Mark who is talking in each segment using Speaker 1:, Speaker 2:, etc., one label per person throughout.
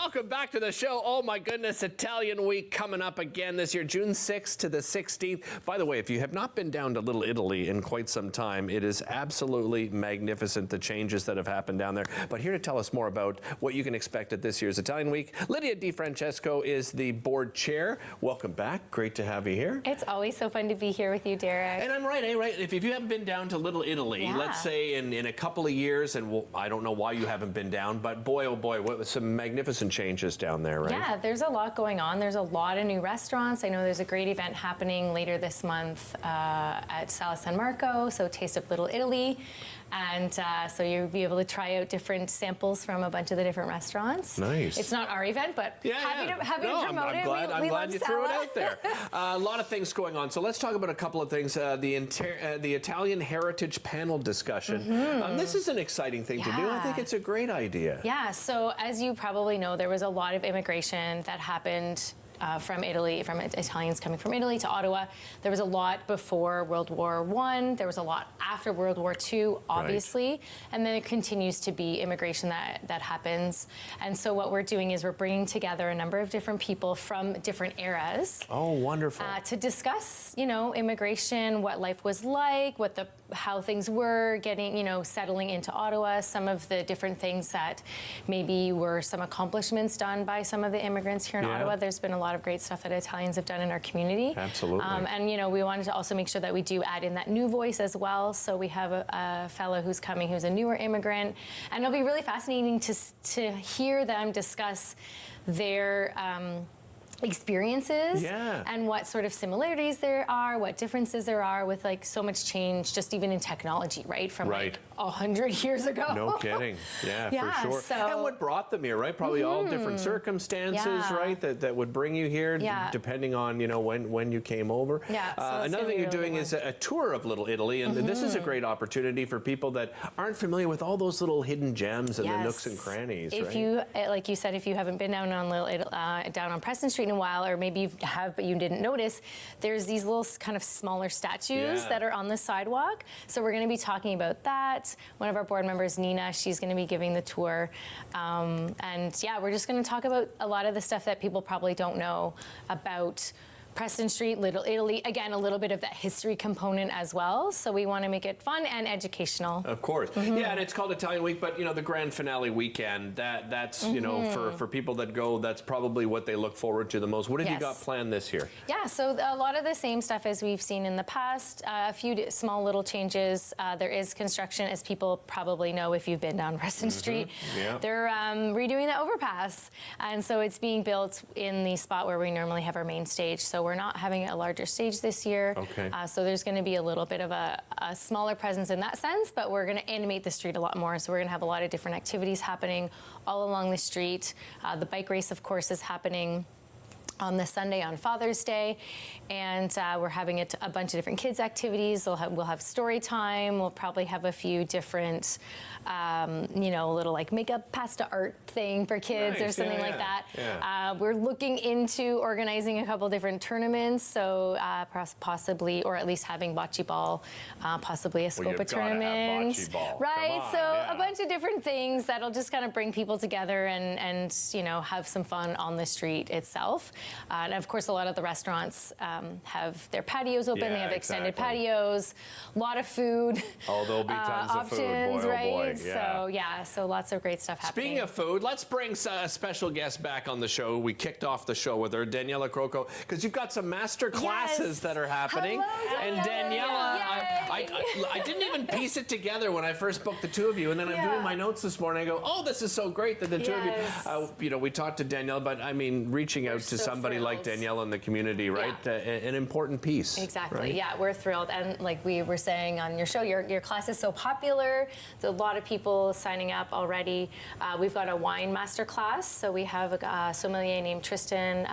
Speaker 1: Welcome back to the show. Oh my goodness, Italian Week coming up again this year, June 6th to the 16th. By the way, if you have not been down to Little Italy in quite some time, it is absolutely magnificent, the changes that have happened down there. But here to tell us more about what you can expect at this year's Italian Week, Lydia DiFrancesco is the board chair. Welcome back. Great to have you here.
Speaker 2: It's always so fun to be here with you, Derek.
Speaker 1: And I'm right, right? If you haven't been down to Little Italy, let's say in a couple of years, and I don't know why you haven't been down, but boy, oh boy, what some magnificent changes down there, right?
Speaker 2: Yeah, there's a lot going on. There's a lot of new restaurants. I know there's a great event happening later this month at Sala San Marco, so Taste of Little Italy. And so you'll be able to try out different samples from a bunch of the different restaurants.
Speaker 1: Nice.
Speaker 2: It's not our event, but happy to promote it.
Speaker 1: I'm glad you threw it out there. A lot of things going on. So let's talk about a couple of things. The Italian Heritage Panel discussion. This is an exciting thing to do. I think it's a great idea.
Speaker 2: Yeah, so as you probably know, there was a lot of immigration that happened from Italy, from Italians coming from Italy to Ottawa. There was a lot before World War I. There was a lot after World War II, obviously. Right. And then it continues to be immigration that happens. And so what we're doing is we're bringing together a number of different people from different eras.
Speaker 1: Oh, wonderful.
Speaker 2: To discuss, immigration, what life was like, how things were getting, settling into Ottawa, some of the different things that maybe were some accomplishments done by some of the immigrants here in Ottawa. There's been a lot of great stuff that Italians have done in our community.
Speaker 1: Absolutely.
Speaker 2: And, we wanted to also make sure that we do add in that new voice as well. So we have a fellow who's coming who's a newer immigrant. And it'll be really fascinating to hear them discuss their experiences and what sort of similarities there are, what differences there are with so much change, just even in technology, right? From 100 years ago.
Speaker 1: No kidding. Yeah, for sure.
Speaker 2: So,
Speaker 1: and what brought them here, right? Probably all different circumstances, right? That would bring you here, depending on when you came over.
Speaker 2: Yeah. So
Speaker 1: another thing you're doing is a tour of Little Italy, and this is a great opportunity for people that aren't familiar with all those little hidden gems and the nooks and crannies.
Speaker 2: If you, like you said, if you haven't been down on Preston Street in a while, or maybe you have but you didn't notice, there's these little kind of smaller statues that are on the sidewalk. So we're going to be talking about that. One of our board members, Nina, she's going to be giving the tour. And we're just going to talk about a lot of the stuff that people probably don't know about Preston Street, Little Italy. Again, a little bit of that history component as well. So we want to make it fun and educational.
Speaker 1: Of course. Yeah, and it's called Italian Week, but the grand finale weekend, that's for people that go, that's probably what they look forward to the most. What have you got planned this year?
Speaker 2: Yeah, so a lot of the same stuff as we've seen in the past. A few small little changes. There is construction, as people probably know if you've been down Preston Street. Yeah. They're redoing the overpass. And so it's being built in the spot where we normally have our main stage. So we're not having a larger stage this year. Okay. So there's going to be a little bit of a smaller presence in that sense, but we're going to animate the street a lot more. So we're going to have a lot of different activities happening all along the street. The bike race, of course, is happening on the Sunday on Father's Day, and we're having a bunch of different kids activities. We'll have story time. We'll probably have a few different, little makeup pasta art thing for kids or something like that. Yeah. We're looking into organizing a couple different tournaments, so possibly, or at least having bocce ball, possibly a Scopa tournament.
Speaker 1: Have bocce ball.
Speaker 2: Right, a bunch of different things that'll just kind of bring people together and have some fun on the street itself. And of course, a lot of the restaurants have their patios open. They have extended patios, a lot of food.
Speaker 1: Oh, there'll be tons
Speaker 2: options,
Speaker 1: of food, boy,
Speaker 2: right?
Speaker 1: Oh boy.
Speaker 2: Yeah. So lots of great stuff happening.
Speaker 1: Speaking of food, let's bring a special guest back on the show. We kicked off the show with her, Daniela Croco, because you've got some master classes that are happening.
Speaker 2: Hello,
Speaker 1: and Daniela, I didn't even piece it together when I first booked the two of you, and then I'm doing my notes this morning. I go, oh, this is so great that the two of you. We talked to Daniela, but I mean, reaching out to somebody like Daniela in the community, right? An important piece.
Speaker 2: Exactly.
Speaker 1: Right?
Speaker 2: Yeah, we're thrilled. And like we were saying on your show, your class is so popular. There's a lot of people signing up already. We've got a wine master class. So we have a sommelier named Tristan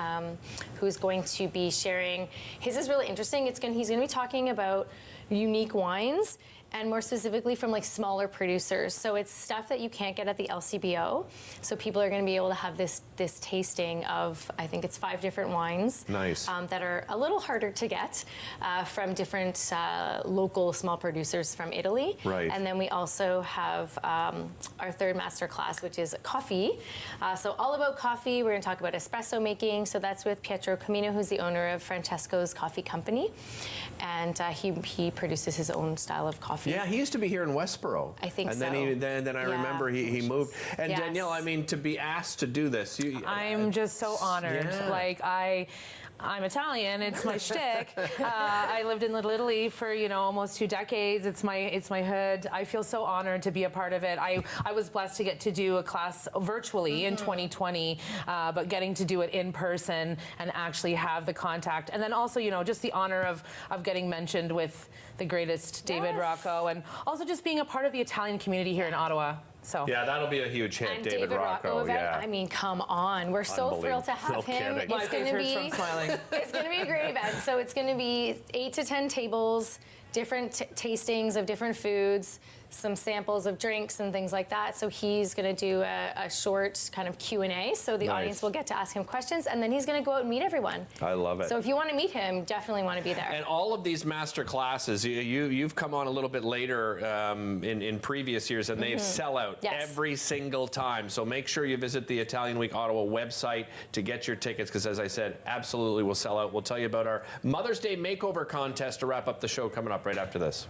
Speaker 2: who's going to be sharing. His is really interesting. He's going to be talking about unique wines and more specifically from like smaller producers. So it's stuff that you can't get at the LCBO. So people are going to be able to have this tasting of, I think it's 5 different wines.
Speaker 1: Nice.
Speaker 2: That are a little harder to get from different local small producers from Italy.
Speaker 1: Right.
Speaker 2: And then we also have our third master class, which is coffee. So all about coffee. We're going to talk about espresso making. So that's with Pietro Camino, who's the owner of Francesco's Coffee Company. And he produces his own style of coffee.
Speaker 1: Yeah, he used to be here in Westboro.
Speaker 2: I think
Speaker 1: and
Speaker 2: so.
Speaker 1: Then I remember he moved. And
Speaker 2: Yes.
Speaker 1: Danielle, I mean, to be asked to do this,
Speaker 3: I'm just so honored.
Speaker 1: Yeah.
Speaker 3: Like I'm Italian. It's my shtick. I lived in Little Italy for almost 2 decades. It's my hood. I feel so honored to be a part of it. I was blessed to get to do a class virtually in 2020, but getting to do it in person and actually have the contact, and then also just the honor of getting mentioned with the greatest David
Speaker 2: Yes.
Speaker 3: Rocco, and also just being a part of the Italian community here in Ottawa. So
Speaker 1: yeah, that'll be a huge hit,
Speaker 2: And
Speaker 1: David Rocco.
Speaker 2: event,
Speaker 1: Yeah.
Speaker 2: I mean, come on. We're so thrilled to have
Speaker 1: No
Speaker 2: him.
Speaker 1: kidding.
Speaker 3: my
Speaker 2: It's going
Speaker 3: face
Speaker 2: to
Speaker 3: hurts
Speaker 2: be
Speaker 3: from smiling.
Speaker 2: it's going to be a great event. So it's going to be 8 to 10 tables, different tastings of different foods, some samples of drinks and things like that. So he's going to do a short kind of Q&A. So the
Speaker 1: Nice.
Speaker 2: audience will get to ask him questions, and then he's going to go out and meet everyone.
Speaker 1: I love it.
Speaker 2: So if you want to meet him, definitely want to be there.
Speaker 1: And all of these master classes, you've come on a little bit later in previous years, and they sell out
Speaker 2: Yes.
Speaker 1: every single time. So make sure you visit the Italian Week Ottawa website to get your tickets, because as I said, absolutely will sell out. We'll tell you about our Mother's Day makeover contest to wrap up the show coming up right after this.